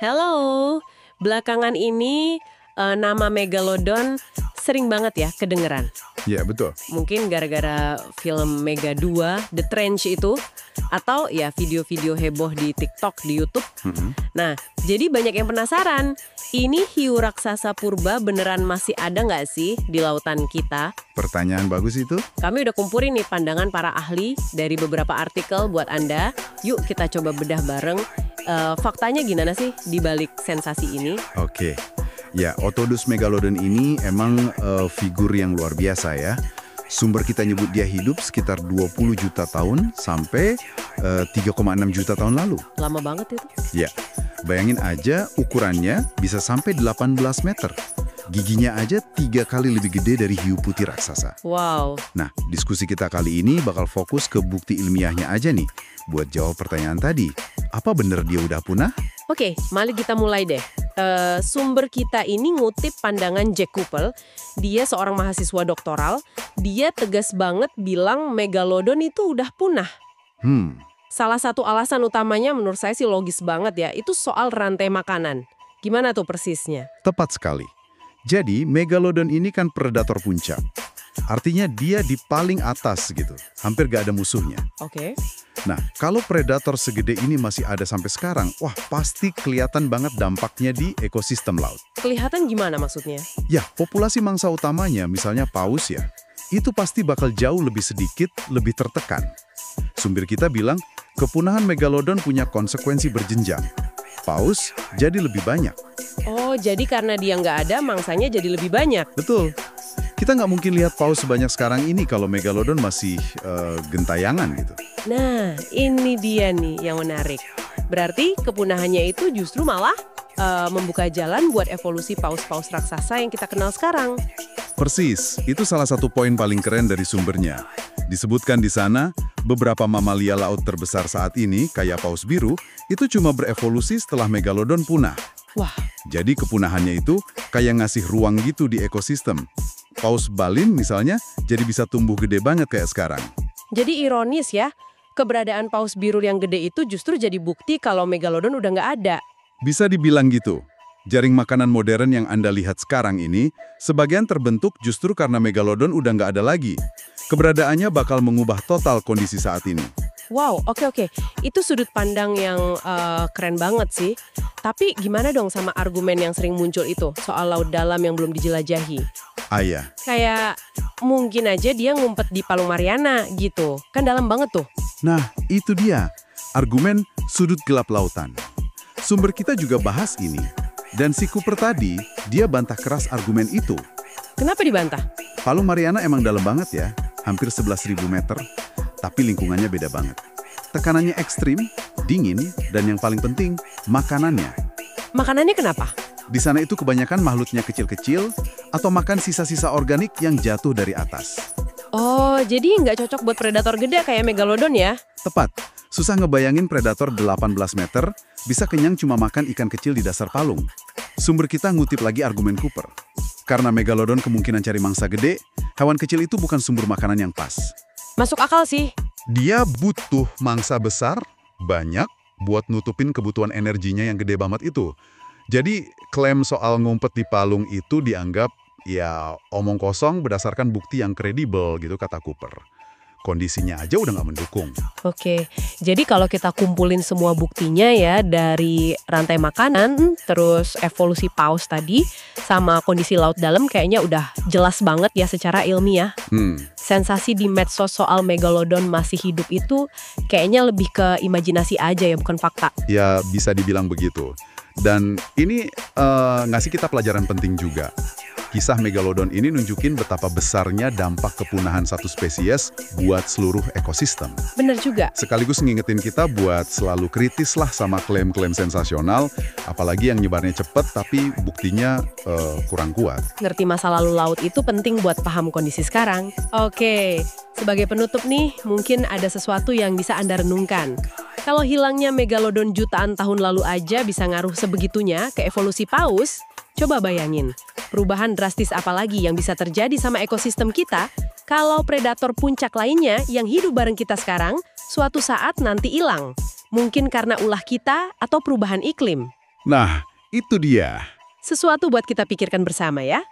Halo, belakangan ini nama Megalodon sering banget ya kedengeran. Ya, betul. Mungkin gara-gara film Mega 2, The Trench itu, atau ya video-video heboh di TikTok, di YouTube. Nah, jadi banyak yang penasaran, ini hiu raksasa purba beneran masih ada nggak sih di lautan kita? Pertanyaan bagus itu. Kami udah kumpulin nih pandangan para ahli dari beberapa artikel buat Anda. Yuk kita coba bedah bareng. Faktanya gimana sih di balik sensasi ini? Oke. Ya, Otodus megalodon ini emang figur yang luar biasa ya. Sumber kita nyebut dia hidup sekitar 20 juta tahun sampai 3,6 juta tahun lalu. Lama banget itu. Ya, bayangin aja ukurannya bisa sampai 18 meter. Giginya aja 3 kali lebih gede dari hiu putih raksasa. Wow. Nah, diskusi kita kali ini bakal fokus ke bukti ilmiahnya aja nih. Buat jawab pertanyaan tadi, apa bener dia udah punah? Oke, mari kita mulai deh. Sumber kita ini ngutip pandangan Jack Kupel. Dia seorang mahasiswa doktoral. Dia tegas banget bilang Megalodon itu udah punah. Salah satu alasan utamanya menurut saya sih logis banget ya, itu soal rantai makanan. Gimana tuh persisnya? Tepat sekali. Jadi, Megalodon ini kan predator puncak. Artinya dia di paling atas gitu, hampir gak ada musuhnya. Oke. Nah, kalau predator segede ini masih ada sampai sekarang, wah pasti kelihatan banget dampaknya di ekosistem laut. Kelihatan gimana maksudnya? Ya, populasi mangsa utamanya, misalnya paus ya, itu pasti bakal jauh lebih sedikit, lebih tertekan. Sumber kita bilang, kepunahan Megalodon punya konsekuensi berjenjang. Paus jadi lebih banyak. Oh, jadi karena dia nggak ada, mangsanya jadi lebih banyak. Betul. Kita nggak mungkin lihat paus sebanyak sekarang ini kalau Megalodon masih gentayangan gitu. Nah, ini dia nih yang menarik. Berarti kepunahannya itu justru malah membuka jalan buat evolusi paus-paus raksasa yang kita kenal sekarang. Persis, itu salah satu poin paling keren dari sumbernya. Disebutkan di sana, beberapa mamalia laut terbesar saat ini, kayak paus biru, itu cuma berevolusi setelah Megalodon punah. Wah. Jadi kepunahannya itu kayak ngasih ruang gitu di ekosistem. Paus balin misalnya, jadi bisa tumbuh gede banget kayak sekarang. Jadi ironis ya, keberadaan paus biru yang gede itu justru jadi bukti kalau Megalodon udah nggak ada. Bisa dibilang gitu. Jaring makanan modern yang Anda lihat sekarang ini, sebagian terbentuk justru karena Megalodon udah nggak ada lagi. Keberadaannya bakal mengubah total kondisi saat ini. Wow, oke. Itu sudut pandang yang keren banget sih. Tapi gimana dong sama argumen yang sering muncul itu, soal laut dalam yang belum dijelajahi? Ya. Kayak mungkin aja dia ngumpet di Palung Mariana gitu. Kan dalam banget tuh. Nah, itu dia. Argumen sudut gelap lautan. Sumber kita juga bahas ini. Dan si Cooper tadi, dia bantah keras argumen itu. Kenapa dibantah? Palung Mariana emang dalam banget ya, hampir 11.000 meter, tapi lingkungannya beda banget. Tekanannya ekstrim, dingin, dan yang paling penting, makanannya. Makanannya kenapa? Di sana itu kebanyakan makhluknya kecil-kecil, atau makan sisa-sisa organik yang jatuh dari atas. Oh, jadi nggak cocok buat predator gede kayak Megalodon ya? Tepat. Susah ngebayangin predator 18 meter bisa kenyang cuma makan ikan kecil di dasar palung. Sumber kita ngutip lagi argumen Cooper. Karena Megalodon kemungkinan cari mangsa gede, hewan kecil itu bukan sumber makanan yang pas. Masuk akal sih. Dia butuh mangsa besar, banyak, buat nutupin kebutuhan energinya yang gede banget itu. Jadi, klaim soal ngumpet di palung itu dianggap, ya, omong kosong berdasarkan bukti yang kredibel gitu kata Cooper. Kondisinya aja udah nggak mendukung. Oke, jadi kalau kita kumpulin semua buktinya ya dari rantai makanan, terus evolusi paus tadi, sama kondisi laut dalam kayaknya udah jelas banget ya secara ilmiah. Sensasi di medsos soal Megalodon masih hidup itu kayaknya lebih ke imajinasi aja ya, bukan fakta. Ya, bisa dibilang begitu. Dan ini ngasih kita pelajaran penting juga. Kisah Megalodon ini nunjukin betapa besarnya dampak kepunahan satu spesies buat seluruh ekosistem. Bener juga. Sekaligus ngingetin kita buat selalu kritis lah sama klaim-klaim sensasional, apalagi yang nyebarnya cepet tapi buktinya kurang kuat. Ngerti masa lalu laut itu penting buat paham kondisi sekarang. Oke, sebagai penutup nih, mungkin ada sesuatu yang bisa Anda renungkan. Kalau hilangnya Megalodon jutaan tahun lalu aja bisa ngaruh sebegitunya ke evolusi paus, coba bayangin, perubahan drastis apa lagi yang bisa terjadi sama ekosistem kita kalau predator puncak lainnya yang hidup bareng kita sekarang suatu saat nanti hilang. Mungkin karena ulah kita atau perubahan iklim. Nah, itu dia. Sesuatu buat kita pikirkan bersama ya.